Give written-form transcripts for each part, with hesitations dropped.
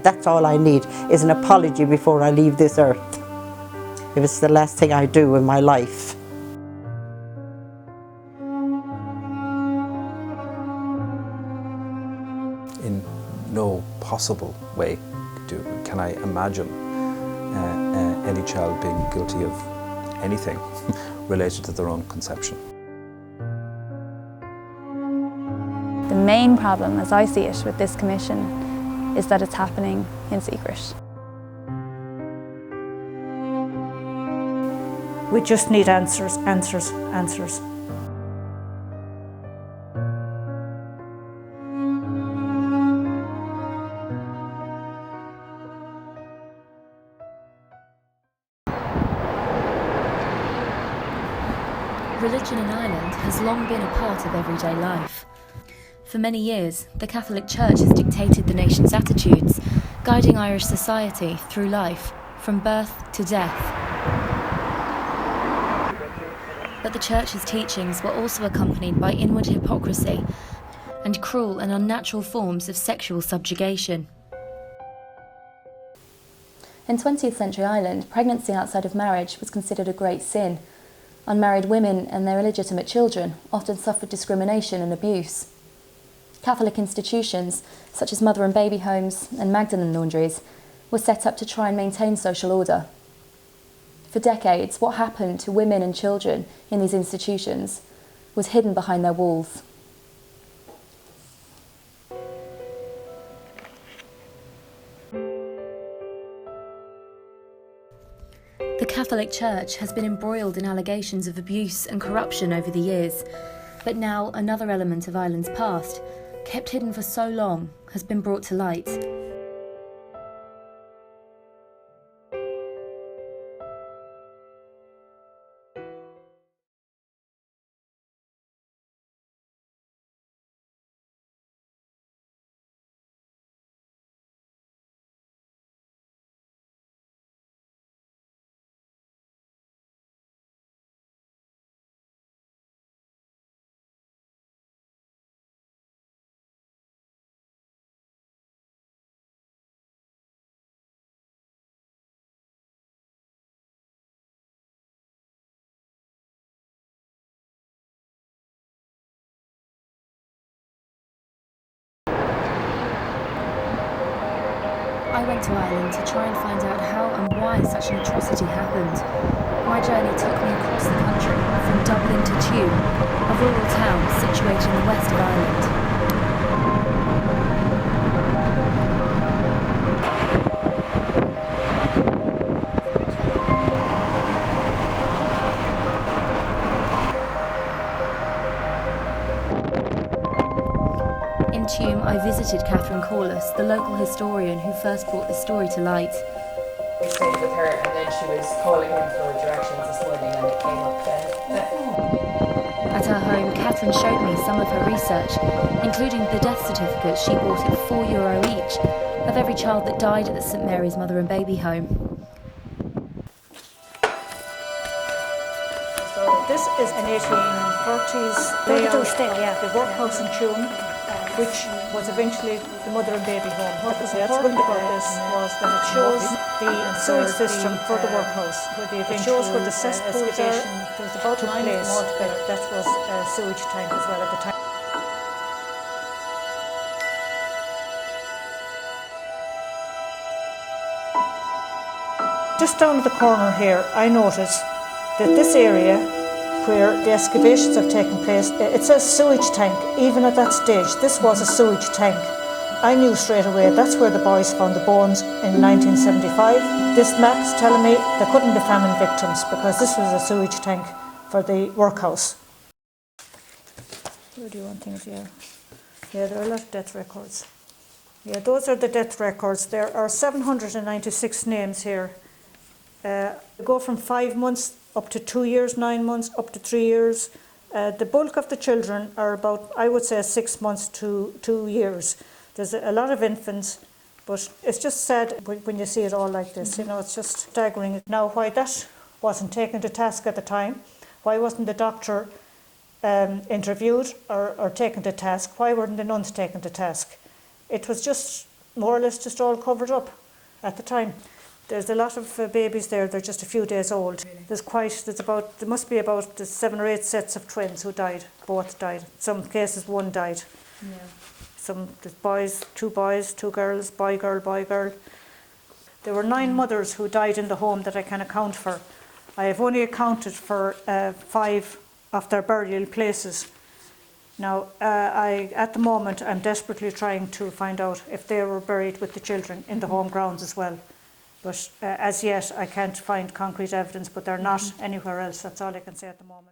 That's all I need, is an apology before I leave this earth. If it's the last thing I do in my life. In no possible way can I imagine any child being guilty of anything related to their own conception. The main problem, as I see it, with this commission is that it's happening in secret. We just need answers, answers, answers. Religion in Ireland has long been a part of everyday life. For many years, the Catholic Church has dictated the nation's attitudes, guiding Irish society through life, from birth to death. But the Church's teachings were also accompanied by inward hypocrisy and cruel and unnatural forms of sexual subjugation. In 20th century Ireland, pregnancy outside of marriage was considered a great sin. Unmarried women and their illegitimate children often suffered discrimination and abuse. Catholic institutions, such as mother and baby homes and Magdalene laundries, were set up to try and maintain social order. For decades, what happened to women and children in these institutions was hidden behind their walls. The Catholic Church has been embroiled in allegations of abuse and corruption over the years, but now another element of Ireland's past, kept hidden for so long, has been brought to light. I went to Ireland to try and find out how and why such an atrocity happened. My journey took me across the country, from Dublin to Tuam, a rural town situated in the west of Ireland. In Tuam, I visited Catherine Corliss, the local historian who first brought this story to light. We stayed with her and then she was calling him for directions this morning and it came up then. At her home, Catherine showed me some of her research, including the death certificates she bought at €4 each of every child that died at the St Mary's Mother and Baby Home. This is an 1840s layout, the workhouse in Tuam, which was eventually the Mother and Baby Home. What was important about this was that it shows the sewage system for the workhouse. It shows where the cesspools are. There was about 9 place altogether. That was a sewage tank as well at the time. Just down at the corner here, I noticed that this area where the excavations have taken place, it says sewage tank. Even at that stage, this was a sewage tank. I knew straight away that's where the boys found the bones in 1975. This map's telling me there couldn't be famine victims because this was a sewage tank for the workhouse. Where do you want things here? Yeah, there are a lot of death records. Yeah, those are the death records. There are 796 names here. Go from 5 months up to 2 years, 9 months, up to 3 years. The bulk of the children are about, I would say, 6 months to 2 years. There's a lot of infants, but it's just sad when you see it all like this. You know, it's just staggering. Now, why that wasn't taken to task at the time, why wasn't the doctor interviewed or taken to task, why weren't the nuns taken to task? It was just more or less just all covered up at the time. There's a lot of babies there, they're just a few days old. Really? There must be about 7 or 8 sets of twins who died, both died. In some cases one died. Yeah. There's boys, 2 girls, boy, girl. There were 9 mothers who died in the home that I can account for. I have only accounted for 5 of their burial places. Now, at the moment, I'm desperately trying to find out if they were buried with the children in the home grounds as well. But as yet, I can't find concrete evidence, but they're not anywhere else. That's all I can say at the moment.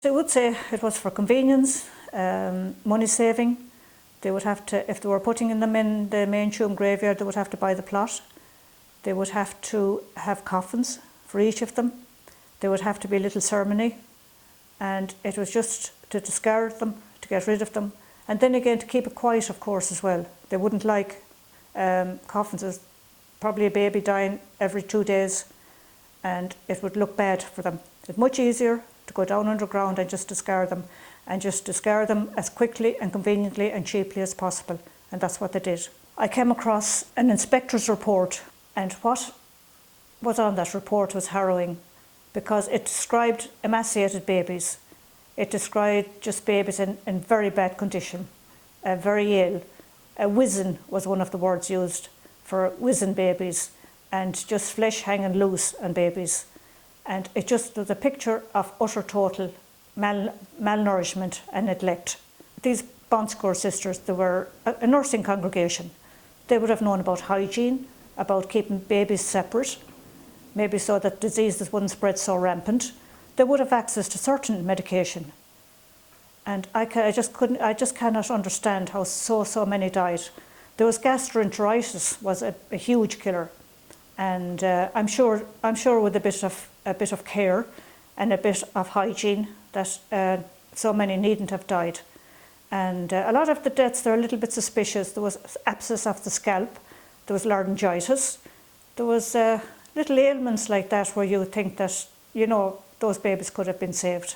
I would say it was for convenience, money saving. They would have to, if they were putting them in the main tomb graveyard, they would have to buy the plot. They would have to have coffins for each of them. There would have to be a little ceremony, and it was just to discard them, to get rid of them, and then again to keep it quiet, of course, as well. They wouldn't like coffins. There's probably a baby dying every 2 days, and it would look bad for them. It's much easier to go down underground and just discard them as quickly and conveniently and cheaply as possible, and that's what they did. I came across an inspector's report, and what was on that report was harrowing, because it described emaciated babies. It described just babies in very bad condition, very ill. Wizen was one of the words used for wizen babies, and just flesh hanging loose on babies. And it just was a picture of utter total malnourishment and neglect. These Bon Secours sisters, they were a nursing congregation. They would have known about hygiene, about keeping babies separate, maybe so that diseases wouldn't spread so rampant. They would have access to certain medication. And I just cannot understand how so many died. There was gastroenteritis, was a huge killer. And I'm sure with a bit of care and a bit of hygiene that so many needn't have died. And a lot of the deaths, they're a little bit suspicious. There was abscess of the scalp, there was laryngitis, there was little ailments like that where you would think that, you know, those babies could have been saved.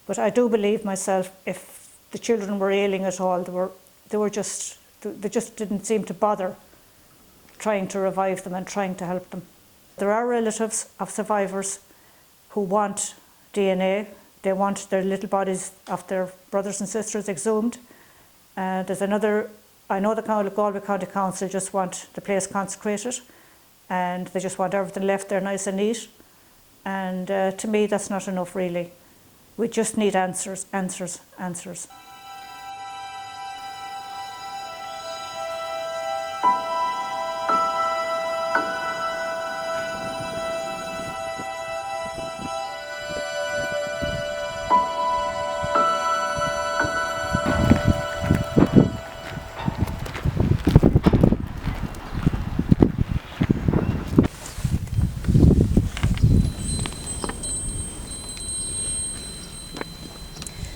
But I do believe myself, if the children were ailing at all, they just didn't seem to bother trying to revive them and trying to help them. There are relatives of survivors who want DNA. They want their little bodies of their brothers and sisters exhumed. There's another, I know the Galway County Council just want the place consecrated, and they just want everything left there nice and neat. And to me, that's not enough, really. We just need answers.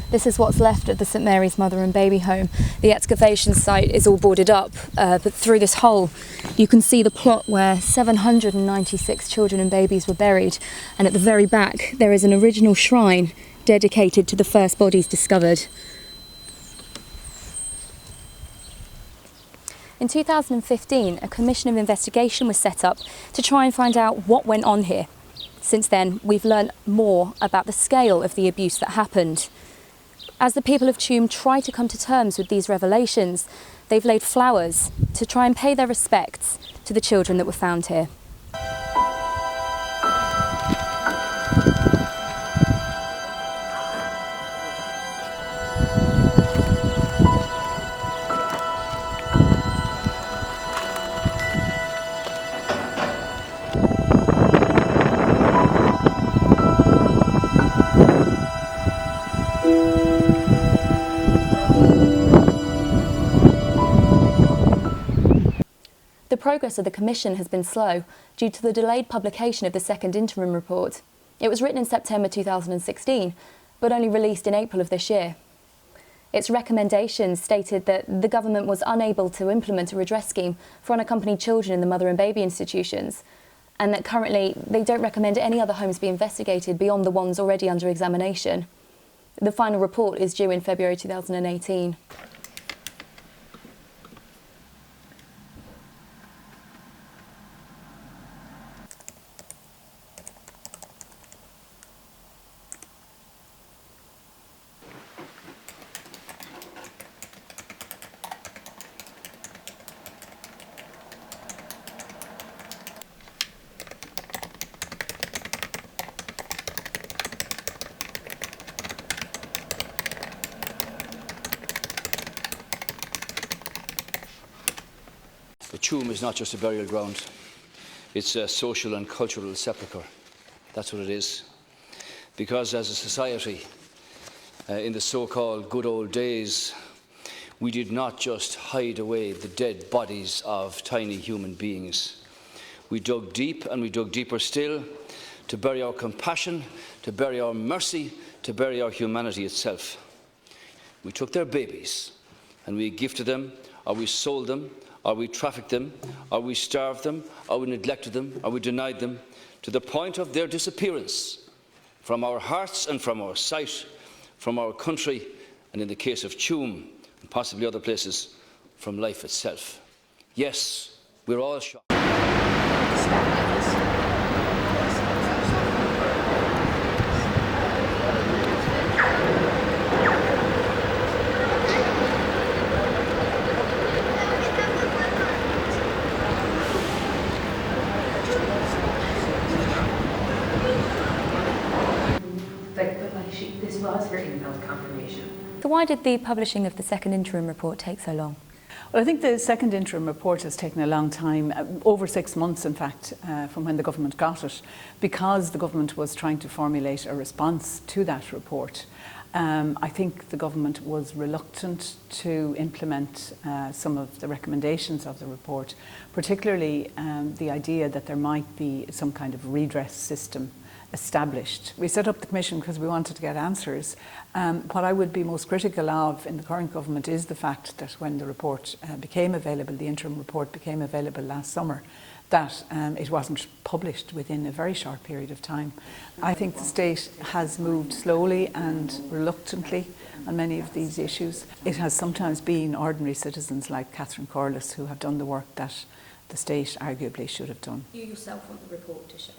This is what's left of the St Mary's Mother and Baby Home. The excavation site is all boarded up, but through this hole you can see the plot where 796 children and babies were buried, and at the very back there is an original shrine dedicated to the first bodies discovered. In 2015, a commission of investigation was set up to try and find out what went on here. Since then, we've learned more about the scale of the abuse that happened. As the people of Tuam try to come to terms with these revelations, they've laid flowers to try and pay their respects to the children that were found here. The progress of the Commission has been slow due to the delayed publication of the second interim report. It was written in September 2016, but only released in April of this year. Its recommendations stated that the government was unable to implement a redress scheme for unaccompanied children in the mother and baby institutions, and that currently they don't recommend any other homes be investigated beyond the ones already under examination. The final report is due in February 2018. The tomb is not just a burial ground, it's a social and cultural sepulchre. That's what it is. Because as a society, in the so-called good old days, we did not just hide away the dead bodies of tiny human beings. We dug deep, and we dug deeper still, to bury our compassion, to bury our mercy, to bury our humanity itself. We took their babies, and we gifted them, or we sold them, or we trafficked them, or we starved them, or we neglected them, or we denied them, to the point of their disappearance from our hearts and from our sight, from our country, and in the case of Tuam, and possibly other places, from life itself. Yes, we're all shocked. This was written without confirmation. So why did the publishing of the second interim report take so long? Well, I think the second interim report has taken a long time, over 6 months in fact, from when the government got it, because the government was trying to formulate a response to that report. I think the government was reluctant to implement some of the recommendations of the report, particularly the idea that there might be some kind of redress system established. We set up the commission because we wanted to get answers. What I would be most critical of in the current government is the fact that when the report became available, the interim report became available last summer, that it wasn't published within a very short period of time. I think the state has moved slowly and reluctantly on many of these issues. It has sometimes been ordinary citizens like Catherine Corliss who have done the work that the state arguably should have done. You yourself want the report to show?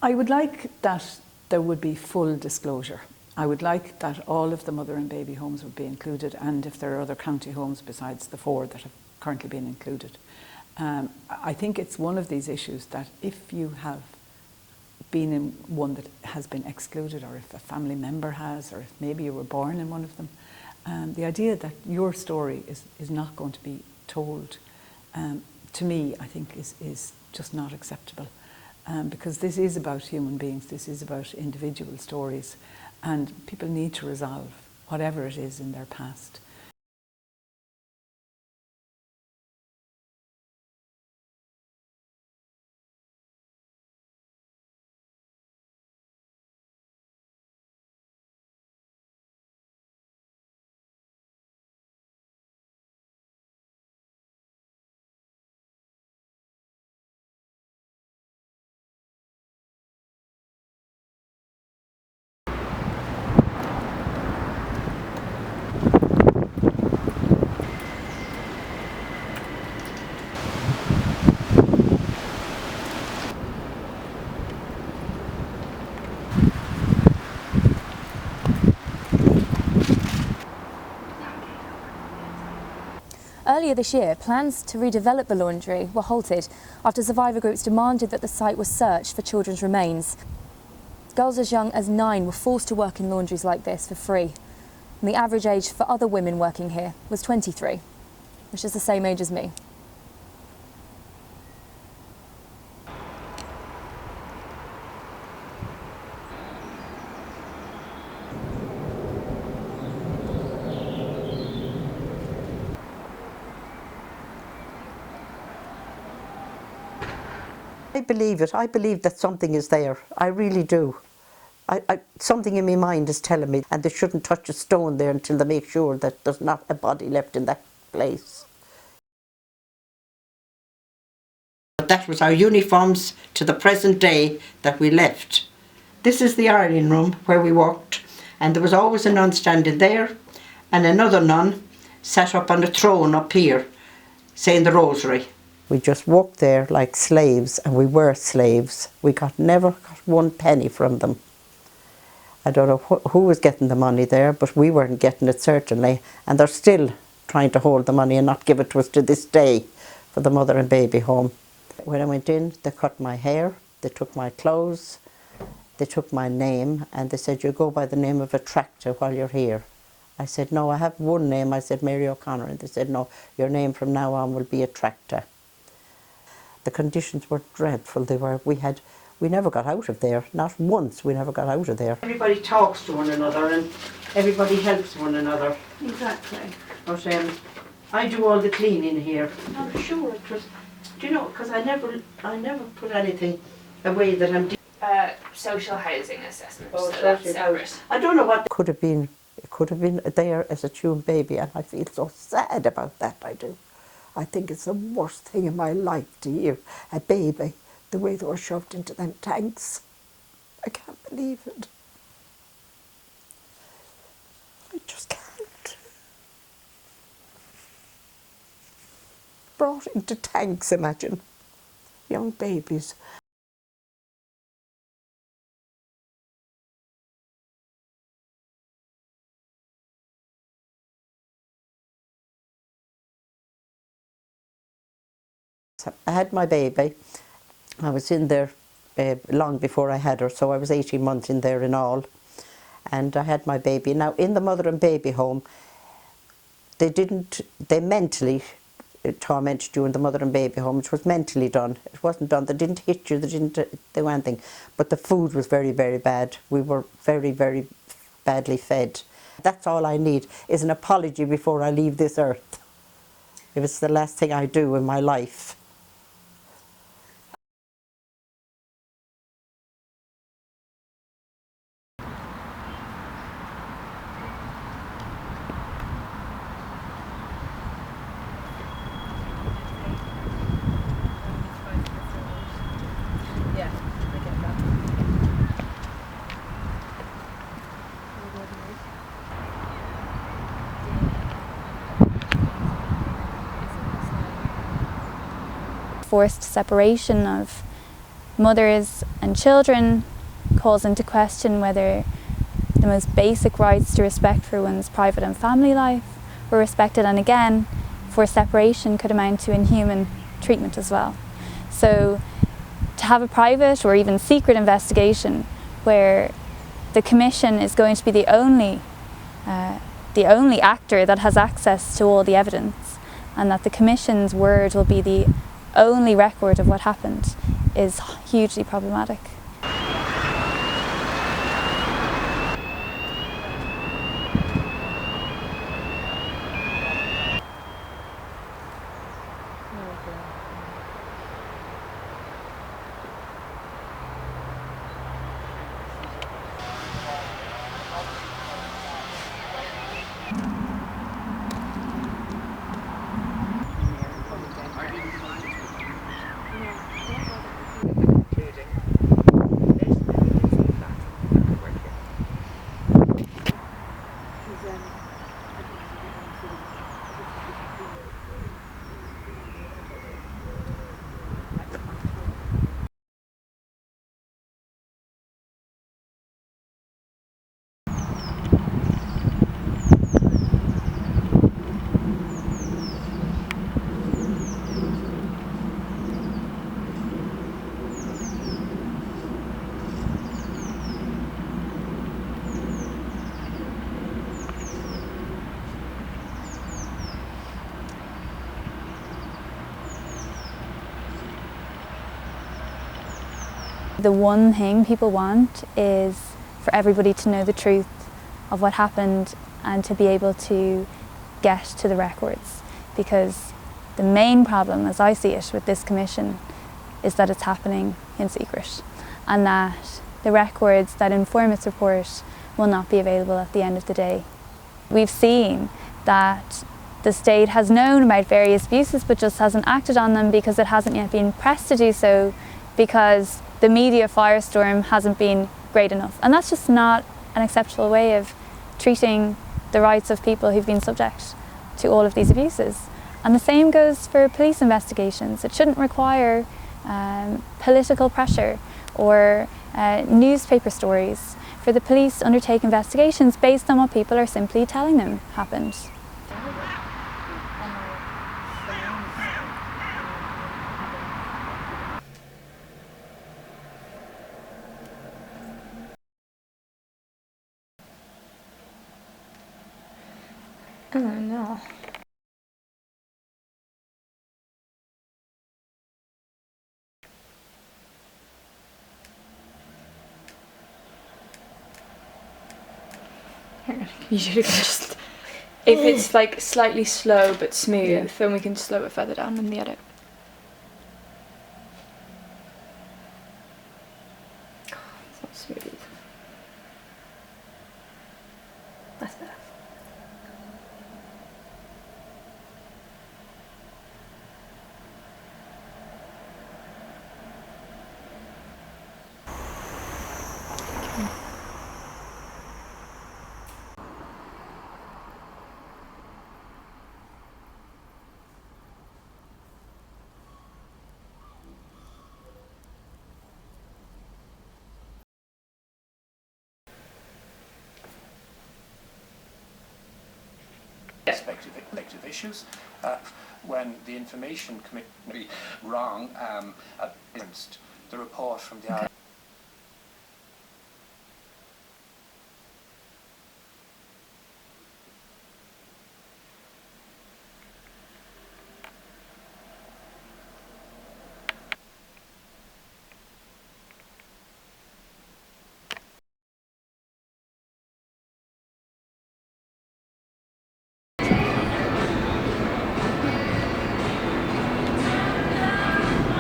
I would like that there would be full disclosure. I would like that all of the mother and baby homes would be included, and if there are other county homes besides the 4 that have currently been included. I think it's one of these issues that if you have been in one that has been excluded, or if a family member has, or if maybe you were born in one of them, the idea that your story is not going to be told, to me, I think is just not acceptable. Because this is about human beings, this is about individual stories, and people need to resolve whatever it is in their past. Earlier this year, plans to redevelop the laundry were halted after survivor groups demanded that the site was searched for children's remains. Girls as young as 9 were forced to work in laundries like this for free. And the average age for other women working here was 23, which is the same age as me. I believe it. I believe that something is there. I really do. something in my mind is telling me, and they shouldn't touch a stone there until they make sure that there's not a body left in that place. But that was our uniforms to the present day that we left. This is the ironing room where we worked, and there was always a nun standing there, and another nun sat up on the throne up here, saying the rosary. We just worked there like slaves, and we were slaves. We never got 1 penny from them. I don't know who was getting the money there, but we weren't getting it certainly, and they're still trying to hold the money and not give it to us to this day for the mother and baby home. When I went in, they cut my hair, they took my clothes, they took my name, and they said, you go by the name of a tractor while you're here. I said, no, I have one name. I said, Mary O'Connor. And they said, no, your name from now on will be a tractor. The conditions were dreadful. We never got out of there. Not once we never got out of there. Everybody talks to one another and everybody helps one another. Exactly. But I do all the cleaning here. I'm sure it was, do you know, because I never put anything away that I'm Social housing assessment, Oh, so that's separate. I don't know what it could have been. It could have been there as a Tuam baby, and I feel so sad about that, I do. I think it's the worst thing in my life to hear a baby, the way they were shoved into them tanks. I can't believe it. I just can't. Brought into tanks, imagine. Young babies. I had my baby. I was in there long before I had her, so I was 18 months in there in all. And I had my baby. Now, in the mother and baby home, they mentally tormented you in the mother and baby home. It was mentally done. It wasn't done. They didn't hit you, they didn't do anything. But the food was very, very bad. We were very, very badly fed. That's all I need, is an apology before I leave this earth. If it's the last thing I do in my life. Forced separation of mothers and children calls into question whether the most basic rights to respect for one's private and family life were respected, and again, forced separation could amount to inhuman treatment as well. So to have a private or even secret investigation where the Commission is going to be the only actor that has access to all the evidence, and that the Commission's word will be the only record of what happened, is hugely problematic. The one thing people want is for everybody to know the truth of what happened and to be able to get to the records, because the main problem, as I see it, with this Commission is that it's happening in secret, and that the records that inform its report will not be available at the end of the day. We've seen that the state has known about various abuses but just hasn't acted on them because it hasn't yet been pressed to do so, because the media firestorm hasn't been great enough. And that's just not an acceptable way of treating the rights of people who've been subject to all of these abuses. And the same goes for police investigations. It shouldn't require political pressure or newspaper stories for the police to undertake investigations based on what people are simply telling them happened. Oh no. You should just, if it's like slightly slow but smooth, then we can slow it further down in the edit. It's not smooth. That's better. Perspective issues, when the information committee may be wrong against the report from the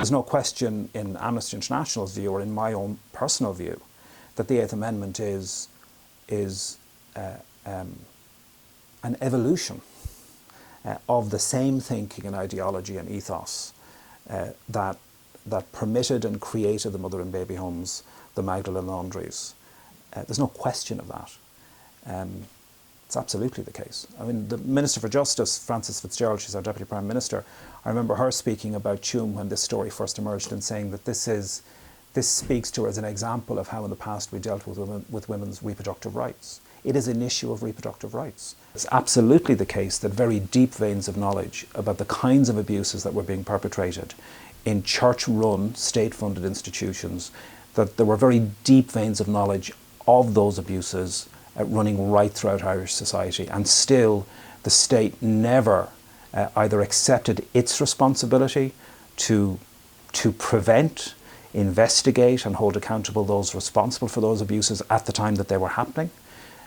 There's no question in Amnesty International's view, or in my own personal view, that the Eighth Amendment is an evolution of the same thinking and ideology and ethos that permitted and created the mother and baby homes, the Magdalen laundries. There's no question of that. It's absolutely the case. I mean, the Minister for Justice, Frances Fitzgerald, she's our Deputy Prime Minister, I remember her speaking about Tuam when this story first emerged and saying that this speaks to her as an example of how in the past we dealt with women's reproductive rights. It is an issue of reproductive rights. It's absolutely the case that very deep veins of knowledge about the kinds of abuses that were being perpetrated in church-run, state-funded institutions, that there were very deep veins of knowledge of those abuses running right throughout Irish society, and still the state never either accepted its responsibility to prevent, investigate and hold accountable those responsible for those abuses at the time that they were happening.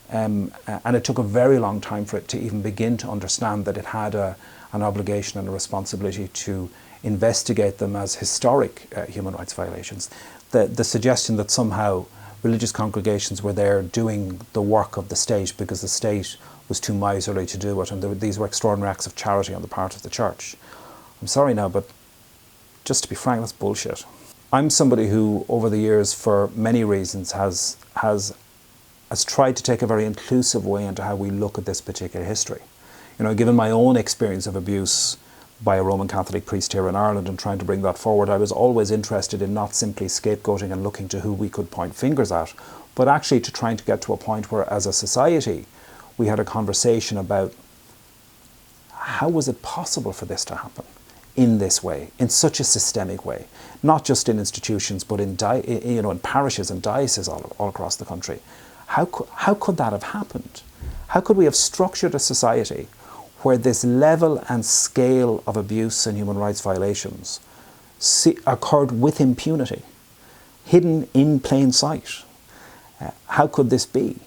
And it took a very long time for it to even begin to understand that it had an obligation and a responsibility to investigate them as historic human rights violations. The suggestion that somehow religious congregations were there doing the work of the state because the state was too miserly to do it, and these were extraordinary acts of charity on the part of the church. I'm sorry now, but just to be frank, that's bullshit. I'm somebody who, over the years, for many reasons, has tried to take a very inclusive way into how we look at this particular history. You know, given my own experience of abuse by a Roman Catholic priest here in Ireland and trying to bring that forward, I was always interested in not simply scapegoating and looking to who we could point fingers at, but actually to trying to get to a point where, as a society, we had a conversation about how was it possible for this to happen in this way, in such a systemic way, not just in institutions, but in parishes and dioceses all across the country. How could that have happened? How could we have structured a society where this level and scale of abuse and human rights violations occurred with impunity, hidden in plain sight? How could this be?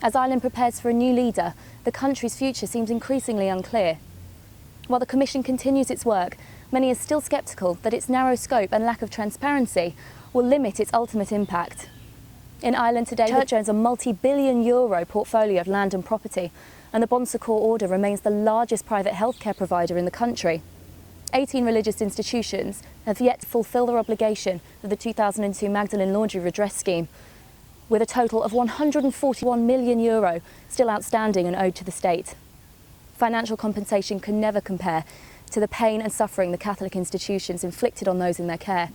As Ireland prepares for a new leader, the country's future seems increasingly unclear. While the Commission continues its work, many are still sceptical that its narrow scope and lack of transparency will limit its ultimate impact. In Ireland today, Church owns a multi-billion euro portfolio of land and property, and the Bon Secours Order remains the largest private healthcare provider in the country. 18 religious institutions have yet to fulfil their obligation of the 2002 Magdalene Laundry Redress Scheme, with a total of €141 million still outstanding and owed to the state. Financial compensation can never compare to the pain and suffering the Catholic institutions inflicted on those in their care.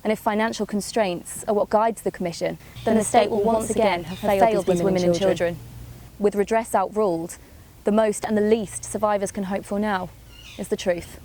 And if financial constraints are what guides the Commission, then the state will once again have failed these women and children. With redress outruled, the most and the least survivors can hope for now is the truth.